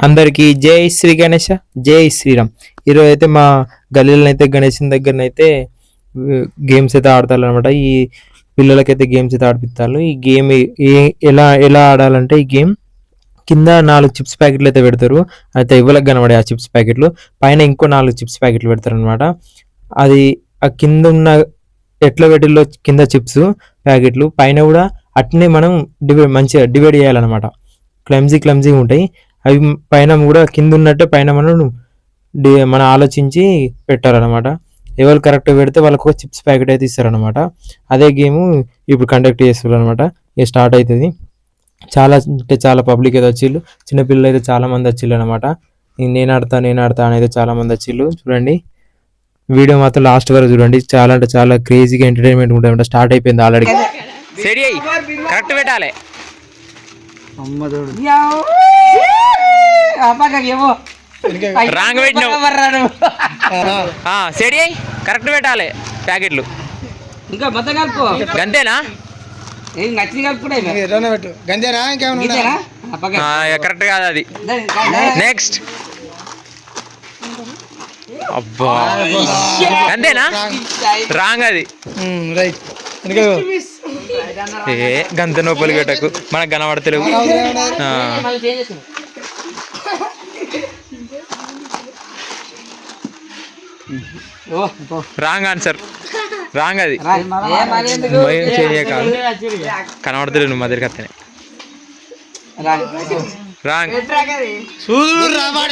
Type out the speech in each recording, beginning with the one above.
అందరికి జై శ్రీ గణేష, జై శ్రీరామ్. ఈరోజు అయితే మా గల్లీలో అయితే గణేషన్ దగ్గరనైతే గేమ్స్ అయితే ఆడతారు అనమాట. ఈ పిల్లలకైతే గేమ్స్ అయితే ఆడిపిస్తారు. ఈ గేమ్ ఎలా ఎలా ఆడాలంటే, ఈ గేమ్ కింద 4 చిప్స్ ప్యాకెట్లు అయితే పెడతారు. అయితే ఇవ్వలకు కనబడే ఆ చిప్స్ ప్యాకెట్లు పైన ఇంకో 4 చిప్స్ ప్యాకెట్లు పెడతారు అనమాట. అది ఆ కింద ఉన్న ఎట్ల పెట్టిలో కింద చిప్స్ ప్యాకెట్లు పైన కూడా అట్నే మనం మంచిగా డివైడ్ చేయాలన్నమాట. క్లమ్జీగా ఉంటాయి అవి. పైన కూడా కింద ఉన్నట్టే పైన మనం ఆలోచించి పెట్టాలన్నమాట. ఎవరు కరెక్ట్ పెడితే వాళ్ళకు ఒక చిప్స్ ప్యాకెట్ అయితే ఇస్తారనమాట. అదే గేమ్ ఇప్పుడు కండక్ట్ చేస్తారు అనమాట. ఇక స్టార్ట్ అవుతుంది. చాలా అంటే చాలా పబ్లిక్ అయితే వచ్చిళ్ళు, చిన్నపిల్లలు అయితే చాలా మంది వచ్చిళ్ళు అనమాట. నేను ఆడతా అనేది చాలా మంది వచ్చిళ్ళు. చూడండి వీడియో మాత్రం లాస్ట్ వరకు చూడండి. చాలా అంటే చాలా క్రేజీగా ఎంటర్టైన్మెంట్ ఉంటుంది. స్టార్ట్ అయిపోయింది ఆల్రెడీ. కరెక్ట్ పెట్టాలి. రాంగ్ పెట్టినావు. సెడి అయ్యి కరెక్ట్ పెట్టాలి ప్యాకెట్లు. ఇంకా మొత్తం కలుపుకో. గంతేనా? కరెక్ట్ కాదు అది. నెక్స్ట్. అబ్బా అంతేనా? రాంగ్ అది. ఏ గంత నొప్పులు గట్టకు మనకు కనబడతలేవు. Wrong answer. రాంగ్ అది. కనబడతలేవు నువ్వు మధ్య కత్తనే. రాంగ్.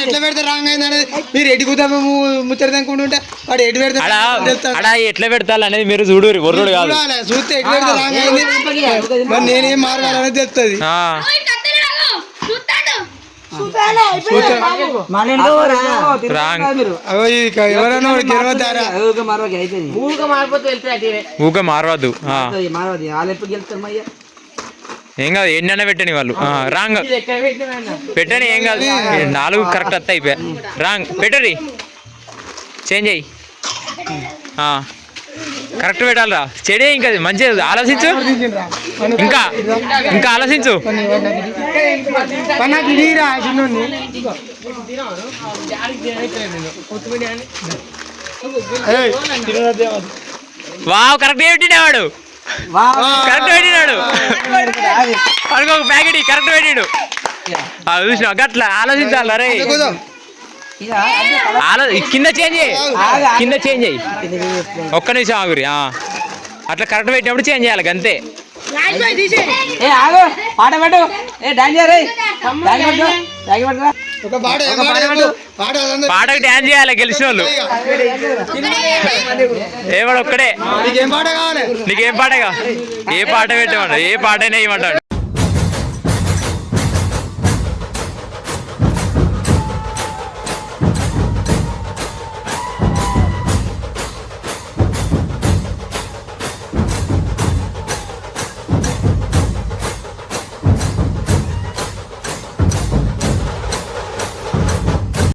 ఎట్లా పెడితే రాంగ్ అయింది మీరు ఎటు ముచ్చటనుకుంటుంటే వాడు ఎటు పెడితే అలా ఎట్లా పెడతారు అనేది మీరు చూడు. ఒర్రుడు కాదు, చూస్తే ఎటు పెడితే రాంగ్ అయింది. మరి నేనేం మార్గాలనేది తెలుస్తుంది. ఊక మారవద్దు. ఏం కాదు, ఎన్నైనా పెట్టని వాళ్ళు. రాంగ్ పెట్టని ఏం కాదు. 4 కరెక్ట్ వస్తాయి. అయిపోయా. రాంగ్ పెట్టరి. చేంజ్ అయ్యి కరెక్ట్ పెట్టాలరా. చెడే ఇంకా మంచిది. ఆలోచించు, ఇంకా ఇంకా ఆలోచించు. వావ్ కరెక్ట్ పెట్టినాడు. కరెక్ట్ పెట్టినాడు. ఒక ప్యాకెట్ కరెక్ట్ పెట్టిడు. చూసినా గట్లా ఆలోచించాలి. రే కింద చేంజ్ అయ్యి ఒక్క నిమిషం ఆగురి. అట్లా కరెక్ట్ పెట్టినప్పుడు చేంజ్ చేయాలి అంతే. పాటకు డాన్స్ చేయాలి గెలిచిన వాళ్ళు. ఏవాడు ఒక్కడే. నీకేం పాట కావాలి? ఏ పాట పెట్టమంటాడు? ఏ పాట అయినా ఇవ్వమంటాడు.